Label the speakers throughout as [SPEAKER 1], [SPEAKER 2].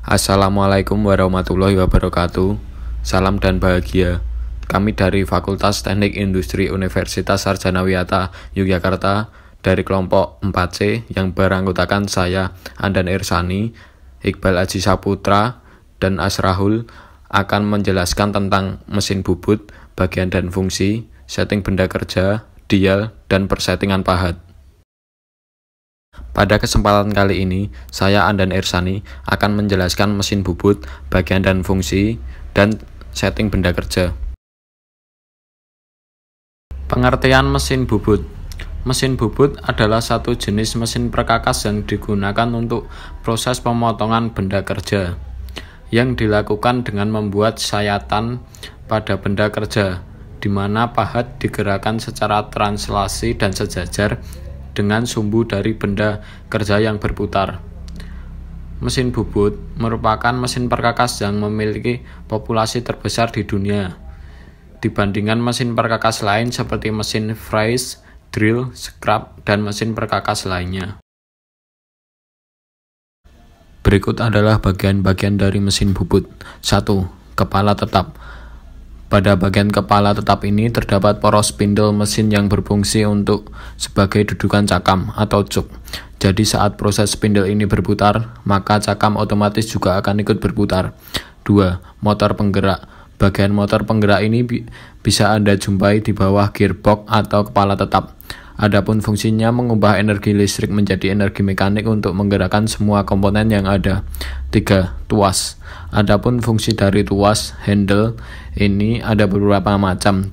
[SPEAKER 1] Assalamualaikum warahmatullahi wabarakatuh. Salam dan bahagia. Kami dari Fakultas Teknik Industri Universitas Sarjana Wiyata Yogyakarta dari kelompok 4C yang beranggotakan saya, Andan Irsani, Iqbal Aji Saputra, dan Asrahul akan menjelaskan tentang mesin bubut, bagian dan fungsi, setting benda kerja, dial, dan persettingan pahat. Pada kesempatan kali ini, saya Andan Irsani akan menjelaskan mesin bubut, bagian dan fungsi, dan setting benda kerja. Pengertian mesin bubut. Mesin bubut adalah satu jenis mesin perkakas yang digunakan untuk proses pemotongan benda kerja, yang dilakukan dengan membuat sayatan pada benda kerja, di mana pahat digerakkan secara translasi dan sejajar dengan sumbu dari benda kerja yang berputar. Mesin bubut merupakan mesin perkakas yang memiliki populasi terbesar di dunia, dibandingkan mesin perkakas lain seperti mesin fries, drill, scrap, dan mesin perkakas lainnya. Berikut adalah bagian-bagian dari mesin bubut. 1. Kepala tetap. Pada bagian kepala tetap ini terdapat poros spindle mesin yang berfungsi untuk sebagai dudukan cakam atau cuk. Jadi saat proses spindle ini berputar, maka cakam otomatis juga akan ikut berputar. 2. Motor penggerak. Bagian motor penggerak ini bisa Anda jumpai di bawah gearbox atau kepala tetap. Adapun fungsinya mengubah energi listrik menjadi energi mekanik untuk menggerakkan semua komponen yang ada. 3. Tuas. Adapun fungsi dari tuas handle ini ada beberapa macam.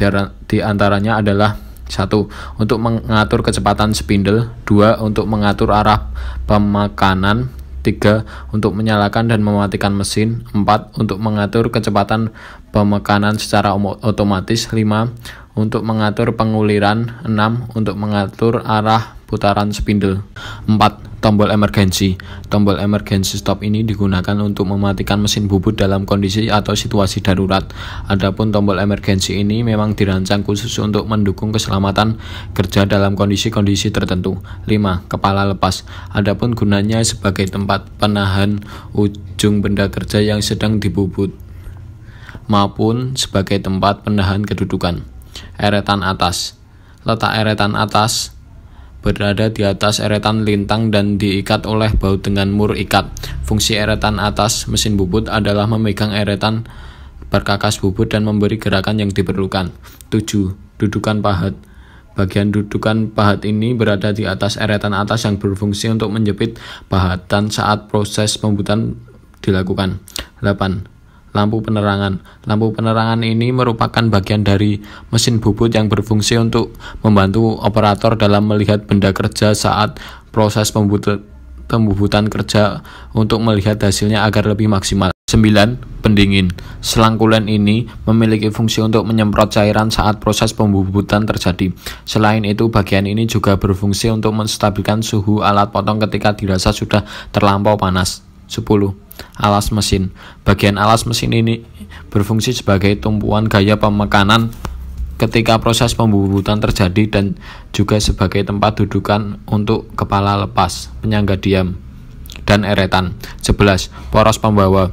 [SPEAKER 1] Di antaranya adalah 1. Untuk mengatur kecepatan spindle. 2. Untuk mengatur arah pemekanan. 3. Untuk menyalakan dan mematikan mesin. 4. Untuk mengatur kecepatan pemekanan secara otomatis. 5. Untuk mengatur penguliran. 6. Untuk mengatur arah putaran spindle. 4. Tombol emergensi. Tombol emergency stop ini digunakan untuk mematikan mesin bubut dalam kondisi atau situasi darurat. Adapun tombol emergensi ini memang dirancang khusus untuk mendukung keselamatan kerja dalam kondisi-kondisi tertentu. 5. Kepala lepas. Adapun gunanya sebagai tempat penahan ujung benda kerja yang sedang dibubut, maupun sebagai tempat penahan kedudukan. Eretan atas. Letak eretan atas berada di atas eretan lintang dan diikat oleh baut dengan mur ikat. Fungsi eretan atas mesin bubut adalah memegang eretan perkakas bubut dan memberi gerakan yang diperlukan. 7. Dudukan pahat. Bagian dudukan pahat ini berada di atas eretan atas yang berfungsi untuk menjepit pahatan saat proses pembuatan dilakukan. 8. Lampu penerangan. Lampu penerangan ini merupakan bagian dari mesin bubut yang berfungsi untuk membantu operator dalam melihat benda kerja saat proses pembubutan kerja untuk melihat hasilnya agar lebih maksimal. 9. Pendingin. Selang kulen ini memiliki fungsi untuk menyemprot cairan saat proses pembubutan terjadi. Selain itu, bagian ini juga berfungsi untuk menstabilkan suhu alat potong ketika dirasa sudah terlampau panas. 10. Alas mesin. Bagian alas mesin ini berfungsi sebagai tumpuan gaya pemekanan ketika proses pembubutan terjadi dan juga sebagai tempat dudukan untuk kepala lepas, penyangga diam, dan eretan. 11. Poros pembawa.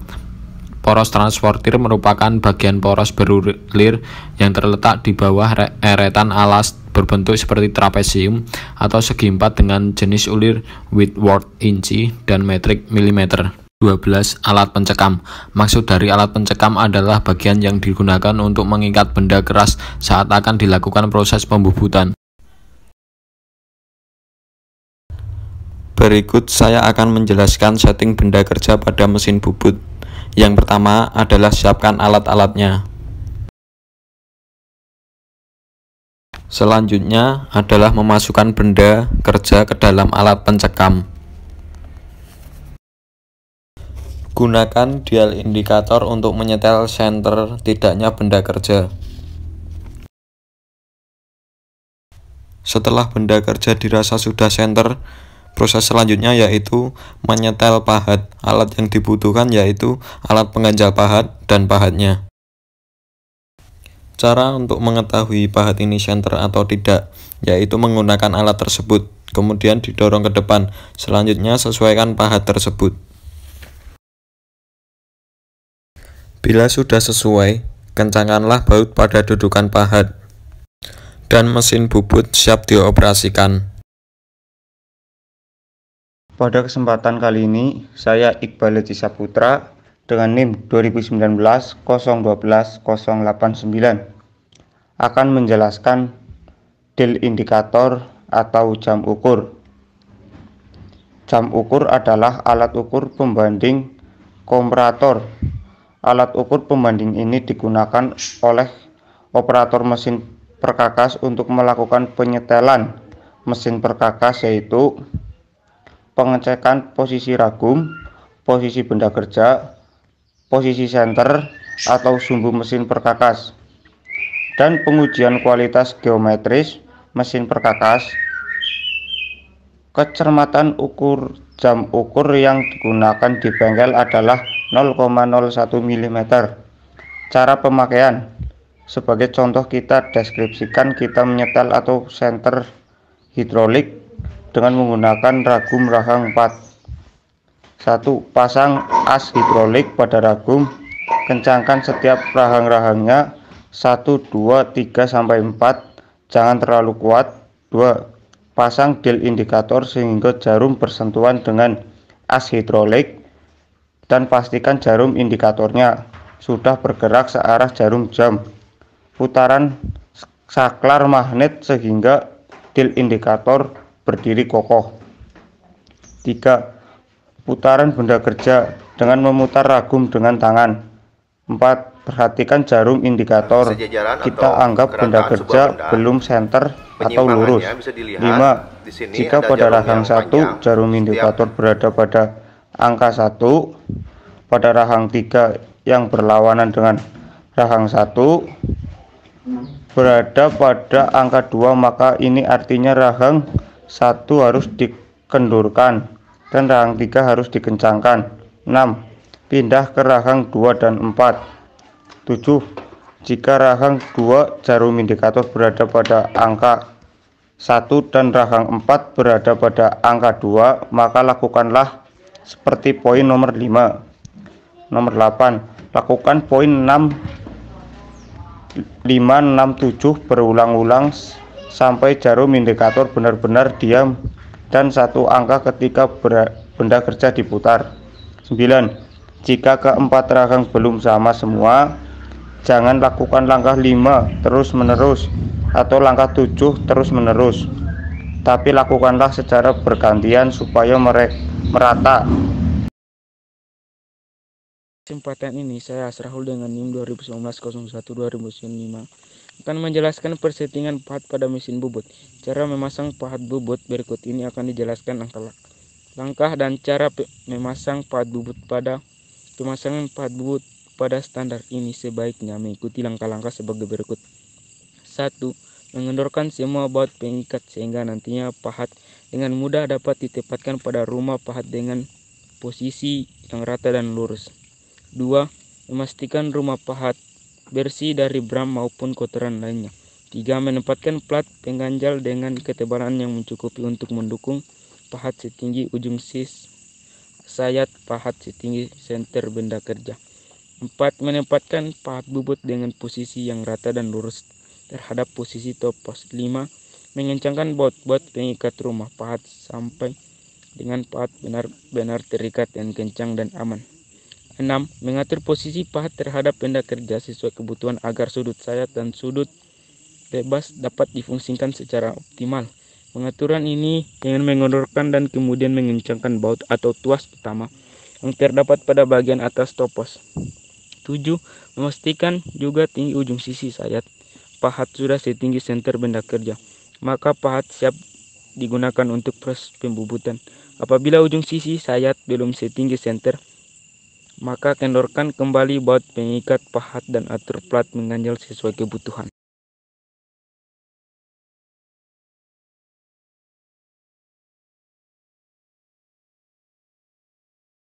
[SPEAKER 1] Poros transportir merupakan bagian poros berulir yang terletak di bawah eretan alas berbentuk seperti trapesium atau segi empat dengan jenis ulir Whitworth inci dan metrik milimeter. 12. Alat pencekam. Maksud dari alat pencekam adalah bagian yang digunakan untuk mengikat benda keras saat akan dilakukan proses pembubutan. Berikut saya akan menjelaskan setting benda kerja pada mesin bubut. Yang pertama adalah siapkan alat-alatnya. Selanjutnya adalah memasukkan benda kerja ke dalam alat pencekam. Gunakan dial indikator untuk menyetel senter tidaknya benda kerja. Setelah benda kerja dirasa sudah senter, proses selanjutnya yaitu menyetel pahat. Alat yang dibutuhkan yaitu alat pengganjal pahat dan pahatnya. Cara untuk mengetahui pahat ini senter atau tidak yaitu menggunakan alat tersebut, kemudian didorong ke depan. Selanjutnya sesuaikan pahat tersebut. Bila sudah sesuai, kencangkanlah baut pada dudukan pahat, dan mesin bubut siap dioperasikan.
[SPEAKER 2] Pada kesempatan kali ini, saya Iqbal Leci Saputra dengan NIM 2019-012-089 akan menjelaskan dial indikator atau jam ukur. Jam ukur adalah alat ukur pembanding komparator. Alat ukur pembanding ini digunakan oleh operator mesin perkakas untuk melakukan penyetelan mesin perkakas, yaitu pengecekan posisi ragum, posisi benda kerja, posisi senter atau sumbu mesin perkakas, dan pengujian kualitas geometris mesin perkakas. Kecermatan ukur jam ukur yang digunakan di bengkel adalah 0,01 mm. Cara pemakaian: sebagai contoh kita deskripsikan kita menyetel atau senter hidrolik dengan menggunakan ragum rahang 4. 1. Pasang as hidrolik pada ragum. Kencangkan setiap rahang-rahangnya 1, 2, 3, sampai 4. Jangan terlalu kuat. 2. Pasang dial indikator sehingga jarum bersentuhan dengan as hidrolik dan pastikan jarum indikatornya sudah bergerak searah jarum jam. Putaran saklar magnet sehingga dial indikator berdiri kokoh. 3. Putaran benda kerja dengan memutar ragum dengan tangan. 4. Perhatikan jarum indikator. Kita anggap benda kerja belum senter atau lurus. 5. Jika pada rahang 1 jarum indikator berada pada angka 1, pada rahang 3 yang berlawanan dengan rahang 1 berada pada angka 2, maka ini artinya rahang 1 harus dikendurkan dan rahang 3 harus dikencangkan. 6. Pindah ke rahang 2 dan 4. 7. Jika rahang 2 jarum indikator berada pada angka 1 dan rahang 4 berada pada angka 2, maka lakukanlah seperti poin nomor 5. Nomor 8. Lakukan poin 6, 5, 6, 7 berulang-ulang sampai jarum indikator benar-benar diam dan satu angka ketika benda kerja diputar. 9. Jika keempat rahang belum sama semua, jangan lakukan langkah 5 terus-menerus atau langkah 7 terus-menerus, tapi lakukanlah secara bergantian supaya merata.
[SPEAKER 3] Kesempatan ini saya Asrahul dengan NIM 2019-01-2005 akan menjelaskan persettingan pahat pada mesin bubut. Cara memasang pahat bubut berikut ini akan dijelaskan langkah dan cara memasang pahat bubut. Pada pemasangan pahat bubut pada standar ini sebaiknya mengikuti langkah-langkah sebagai berikut. 1. Mengendorkan semua baut pengikat sehingga nantinya pahat dengan mudah dapat ditempatkan pada rumah pahat dengan posisi yang rata dan lurus. 2. Memastikan rumah pahat bersih dari bram maupun kotoran lainnya. 3. Menempatkan plat pengganjal dengan ketebalan yang mencukupi untuk mendukung pahat setinggi ujung sayat pahat setinggi senter benda kerja. 4. Menempatkan pahat bubut dengan posisi yang rata dan lurus terhadap posisi topos. 5. Mengencangkan baut-baut pengikat rumah pahat sampai dengan pahat benar-benar terikat dan kencang dan aman. 6. Mengatur posisi pahat terhadap benda kerja sesuai kebutuhan agar sudut sayat dan sudut bebas dapat difungsikan secara optimal. Pengaturan ini dengan mengendorkan dan kemudian mengencangkan baut atau tuas utama yang terdapat pada bagian atas topos. 7. Memastikan juga tinggi ujung sisi sayat pahat sudah setinggi senter benda kerja, maka pahat siap digunakan untuk proses pembubutan. Apabila ujung sisi sayat belum setinggi senter, maka kendorkan kembali baut pengikat pahat dan atur plat mengganjal sesuai kebutuhan.